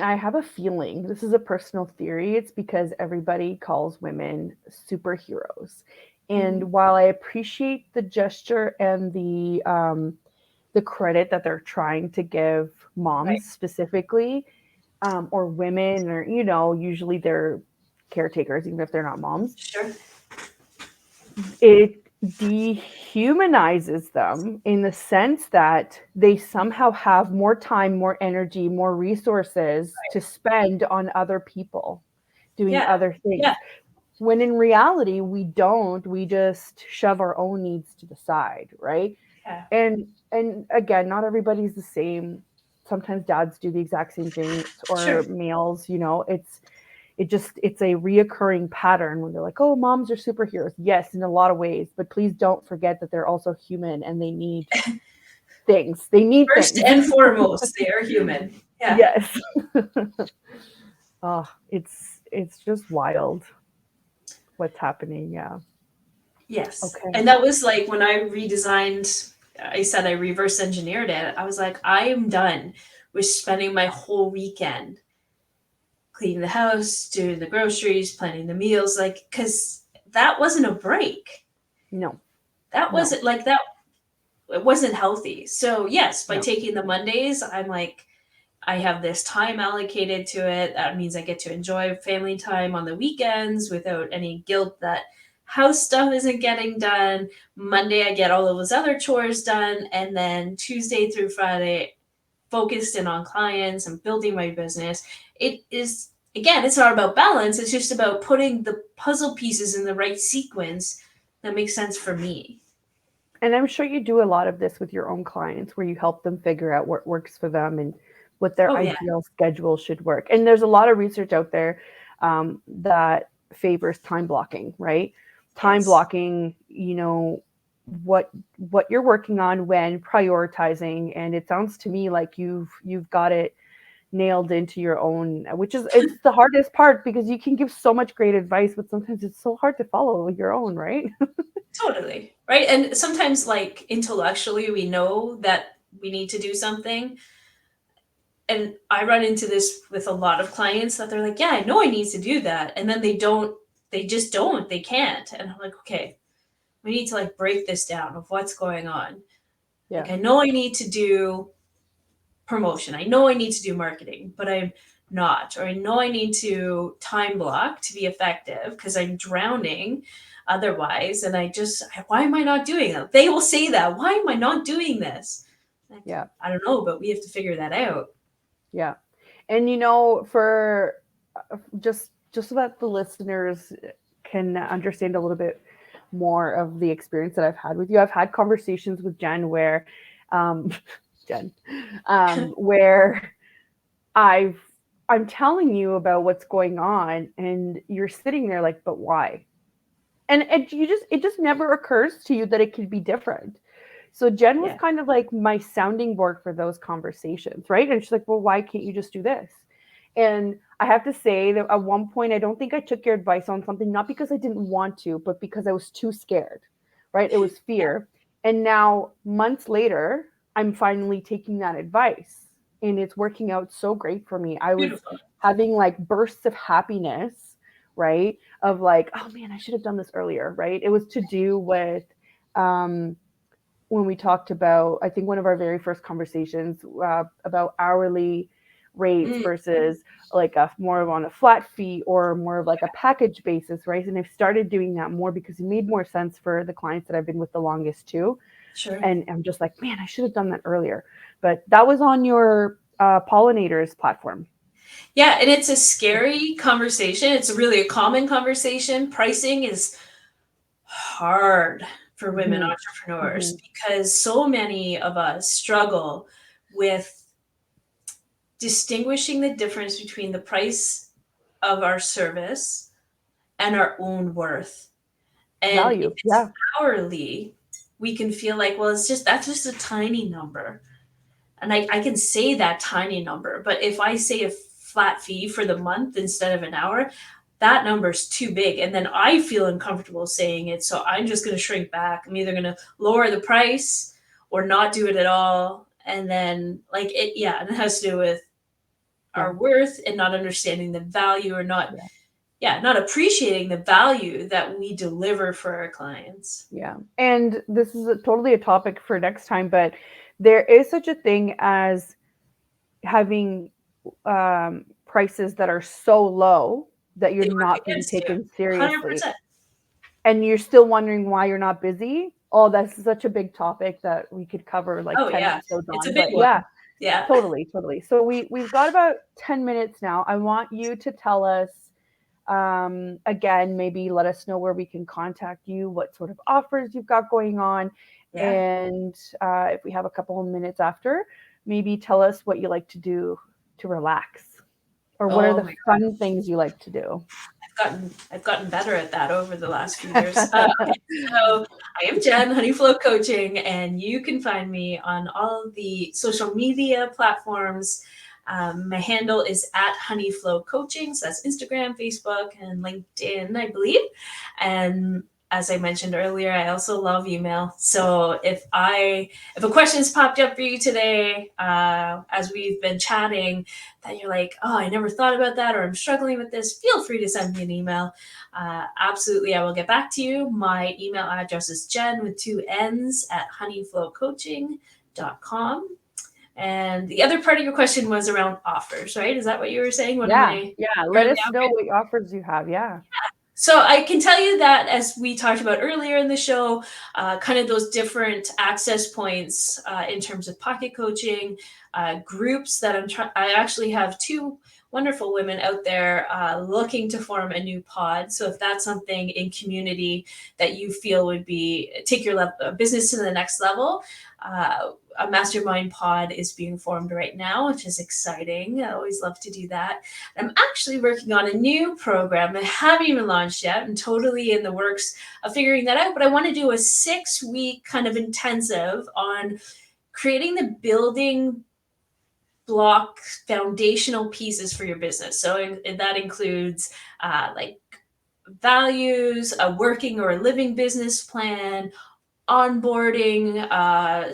A: I have a feeling, this is a personal theory, it's because everybody calls women superheroes.
B: Mhm.
A: And while I appreciate the gesture and the credit that they're trying to give
B: Right.
A: moms specifically, or women, or usually they're caretakers, even if they're not moms,
B: Sure.
A: it dehumanizes them in the sense that they somehow have more time, more energy, more resources to spend on other people doing
B: Yeah.
A: other
B: Yeah.
A: things. When in reality, we don't. We just shove our own needs to the side, right?
B: Yeah.
A: And again, not everybody's the same. Sometimes dads do the exact same thing, or
B: Sure.
A: males, it's a reoccurring pattern when they're like, oh, moms are superheroes. Yes, in a lot of ways, but please don't forget that they're also human and they need things. They need
B: First
A: things.
B: and foremost, they are human. Yeah.
A: Yes. Oh, it's just wild what's happening. Yeah.
B: Yes.
A: Okay.
B: And that was like when I redesigned, I said I reverse engineered it. I was like, I am done with spending my whole weekend cleaning the house, doing the groceries, planning the meals, like, because that wasn't a break.
A: No.
B: That
A: No.
B: wasn't like that, it wasn't healthy. So, yes, by
A: No.
B: taking the Mondays, I'm like, I have this time allocated to it. That means I get to enjoy family time on the weekends without any guilt that house stuff isn't getting done. Monday, I get all of those other chores done. And then Tuesday through Friday, focused in on clients and building my business. It is, again, it's not about balance. It's just about putting the puzzle pieces in the right sequence that makes sense for me.
A: And I'm sure you do a lot of this with your own clients where you help them figure out what works for them and what their
B: Oh, yeah.
A: ideal schedule should work. And there's a lot of research out there that favors time blocking, right? Time
B: Yes.
A: blocking, what what you're working on when prioritizing, and it sounds to me like you've got it nailed into your own, which is it's the hardest part because you can give so much great advice, but sometimes it's so hard to follow your own, right?
B: Totally. Right. And sometimes, like, intellectually, we know that we need to do something. And I run into this with a lot of clients that they're like, yeah, I know I need to do that. And then they just don't, they can't. And I'm like, okay, we need to like break this down of what's going on.
A: Yeah.
B: Like, I know I need to do promotion. I know I need to do marketing, but I'm not. Or I know I need to time block to be effective because I'm drowning otherwise. And why am I not doing it? They will say that. Why am I not doing this? Like,
A: Yeah.
B: I don't know, but we have to figure that out.
A: Yeah. And for just so that the listeners can understand a little bit more of the experience that I've had with you, I've had conversations with Jenn where, um, Jenn, where I've I'm telling you about what's going on, and you're sitting there like, but why? And it just never occurs to you that it could be different. So Jenn was
B: Yeah.
A: kind of like my sounding board for those conversations, right? And she's like, well, why can't you just do this? And I have to say that at one point, I don't think I took your advice on something, not because I didn't want to, but because I was too scared, right? It was
B: Yeah.
A: fear. And now, months later, I'm finally taking that advice and it's working out so great for me. I was
B: Beautiful.
A: having like bursts of happiness, right? Of like, oh man, I should have done this earlier, right? It was to do with, um, when we talked about, I think one of our very first conversations about hourly rates
B: Mm,
A: versus like a more of on a flat fee or more of like a package basis, right? And I've started doing that more because it made more sense for the clients that I've been with the longest too.
B: sure.
A: And I'm just like, man, I should have done that earlier. But that was on your pollinators platform.
B: Yeah, and it's a scary conversation. It's really a common conversation. Pricing is hard for women
A: Mm-hmm.
B: entrepreneurs
A: Mm-hmm.
B: because so many of us struggle with distinguishing the difference between the price of our service and our own worth. And if
A: Value.
B: it's
A: Yeah.
B: hourly, we can feel like, well, it's just that's just a tiny number. And I can say that tiny number, but if I say a flat fee for the month instead of an hour, that number's too big. And then I feel uncomfortable saying it. So I'm just going to shrink back. I'm either going to lower the price or not do it at all. And then, like, it, yeah, and it has to do with
A: Yeah.
B: our worth and not understanding the value or not,
A: Yeah.
B: yeah, not appreciating the value that we deliver for our clients.
A: Yeah. And this is totally a topic for next time, but there is such a thing as having prices that are so low that you're
B: They work
A: not being
B: against you.
A: taken seriously
B: 100%.
A: and you're still wondering why you're not busy. Oh, that's such a big topic that we could cover like
B: Oh,
A: 10
B: yeah.
A: episodes
B: It's a
A: on.
B: big
A: But
B: one.
A: yeah,
B: Yeah.
A: totally. So we've got about 10 minutes now. I want you to tell us again, maybe let us know where we can contact you, what sort of offers you've got going on,
B: Yeah.
A: and if we have a couple of minutes after, maybe tell us what you like to do to relax, or what are
B: Oh
A: the
B: my
A: fun things you like to do.
B: I've gotten better at that over the last few years. Okay, so I am Jenn, Honeyflow Coaching, and you can find me on all the social media platforms. My handle is at Honeyflow Coaching, so that's Instagram, Facebook, and LinkedIn, I believe. And as I mentioned earlier, I also love email. So if a question's popped up for you today, as we've been chatting, that you're like, oh, I never thought about that, or I'm struggling with this, feel free to send me an email. Absolutely, I will get back to you. My email address is Jenn with two N's at honeyflowcoaching.com. And the other part of your question was around offers, right? Is that what you were saying? What am
A: Yeah,
B: I
A: yeah. Let
B: currently
A: us know
B: offering?
A: what offers you have. Yeah,
B: So I can tell you that as we talked about earlier in the show, kind of those different access points in terms of pocket coaching, groups that I actually have two wonderful women out there looking to form a new pod. So if that's something in community that you feel would be take your business to the next level, a mastermind pod is being formed right now, which is exciting. I always love to do that. I'm actually working on a new program that I haven't even launched yet. I'm totally in the works of figuring that out, but I want to do a 6-week kind of intensive on creating the building block foundational pieces for your business. So that includes like values, a working or a living business plan, onboarding,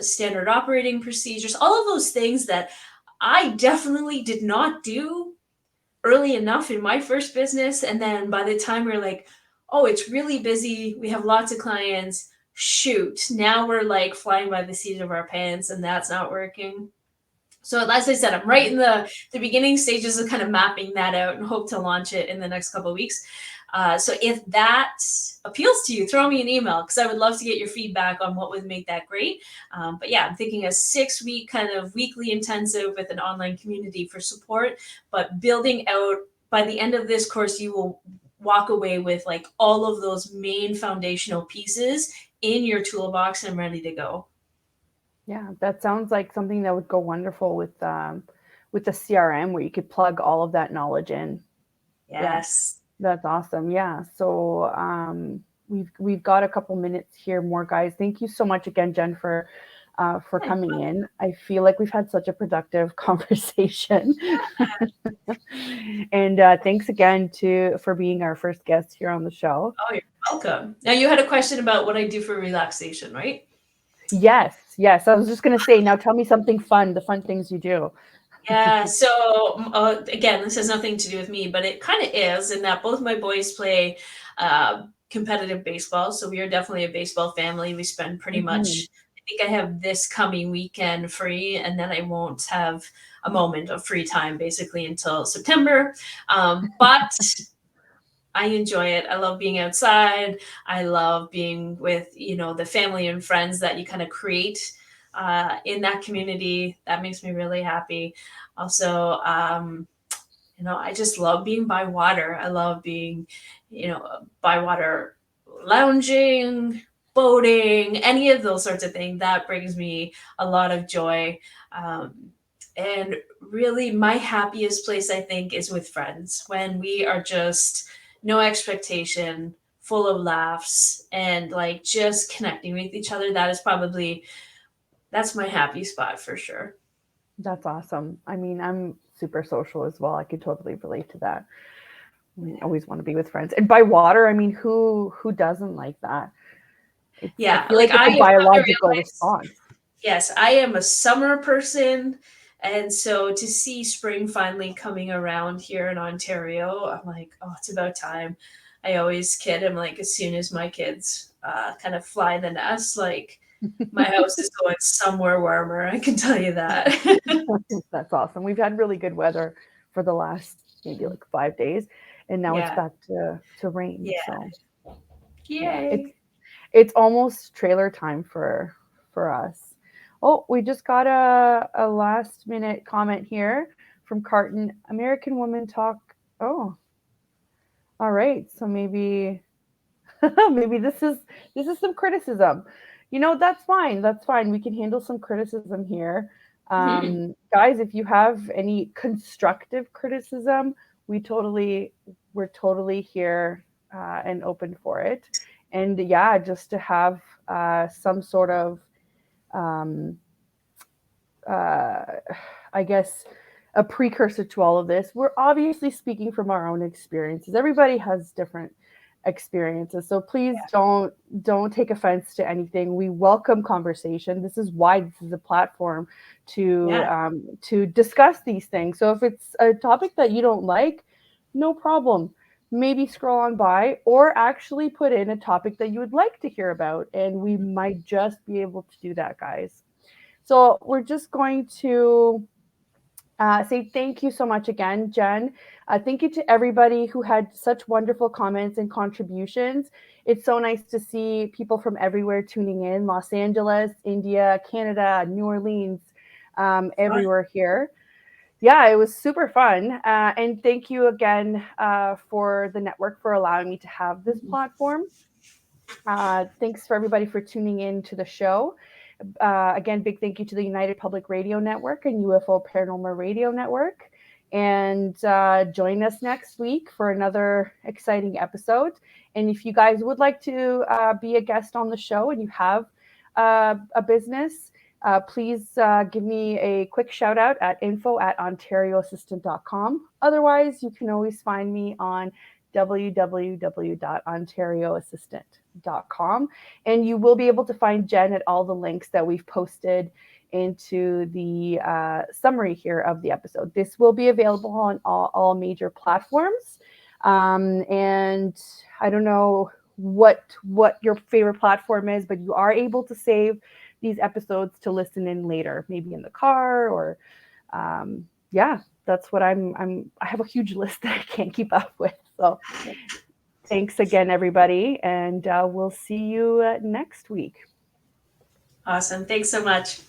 B: standard operating procedures, all of those things that I definitely did not do early enough in my first business. And then by the time we're like, oh, it's really busy, we have lots of clients, shoot, now we're like flying by the seat of our pants and that's not working. So as I said, I'm right in the beginning stages of kind of mapping that out and hope to launch it in the next couple of weeks. So if that appeals to you, throw me an email because I would love to get your feedback on what would make that great. But yeah, I'm thinking a 6-week kind of weekly intensive with an online community for support, but building out by the end of this course, you will walk away with like all of those main foundational pieces in your toolbox and ready to go.
A: yeah. That sounds like something that would go wonderful with the CRM where you could plug all of that knowledge in. Yeah.
B: Yes.
A: That's awesome. Yeah. So we've got a couple minutes here more, guys. Thank you so much again, Jenn, for coming in. I feel like we've had such a productive conversation. And thanks again for being our first guest here on the show.
B: Oh, you're welcome. Now, you had a question about what I do for relaxation, right?
A: Yes. I was just going to say, now tell me something fun, the fun things you do.
B: Yeah, so again, this has nothing to do with me, but it kind of is in that both my boys play competitive baseball. So we are definitely a baseball family. We spend pretty much, I think I have this coming weekend free, and then I won't have a moment of free time basically until September. But I enjoy it. I love being outside. I love being with, the family and friends that you kind of create in that community. That makes me really happy. Also, I just love being by water. I love being, by water lounging, boating, any of those sorts of things. That brings me a lot of joy. And really, my happiest place, I think, is with friends when we are just no expectation, full of laughs, and like just connecting with each other. That's my happy spot for sure.
A: That's awesome. I mean, I'm super social as well. I could totally relate to that. I always want to be with friends. And by water, I mean, who doesn't like that?
B: Yeah,
A: I feel like it's a biological response.
B: Yes, I am a summer person. And so to see spring finally coming around here in Ontario, I'm like, oh, it's about time. I always kid, I'm like, as soon as my kids kind of fly the nest, like my house is going somewhere warmer. I can tell you that.
A: That's awesome. We've had really good weather for the last maybe like 5 days, and now it's back to rain.
B: Yeah.
A: So
B: Yay.
A: it's almost trailer time for us. Oh, we just got a last minute comment here from Carton. American woman talk. Oh, all right. So maybe maybe this is some criticism. That's fine. That's fine. We can handle some criticism here. Guys, if you have any constructive criticism, we're totally here and open for it. And yeah, just to have some sort of, I guess, a precursor to all of this. We're obviously speaking from our own experiences. Everybody has different experiences, so please don't take offense to anything. We welcome conversation. This is why this is a platform to discuss these things. So if it's a topic that you don't like, no problem. Maybe scroll on by, or actually put in a topic that you would like to hear about, and we might just be able to do that, guys. So we're just going to say thank you so much again, Jenn. Thank you to everybody who had such wonderful comments and contributions. It's so nice to see people from everywhere tuning in: Los Angeles, India, Canada, New Orleans, everywhere here. Yeah, it was super fun. And thank you again for the network for allowing me to have this platform. Thanks for everybody for tuning in to the show. Again, big thank you to the United Public Radio Network and UFO Paranormal Radio Network. And join us next week for another exciting episode. And if you guys would like to be a guest on the show and you have a business, please give me a quick shout out at info@ontarioassistant.com. Otherwise, you can always find me on www.ontarioassistant.com, and you will be able to find Jenn at all the links that we've posted into the summary here of the episode. This will be available on all major platforms, and I don't know what your favorite platform is, but you are able to save these episodes to listen in later, maybe in the car, or that's what I have a huge list that I can't keep up with. So thanks again, everybody, and we'll see you next week.
B: Awesome. Thanks so much.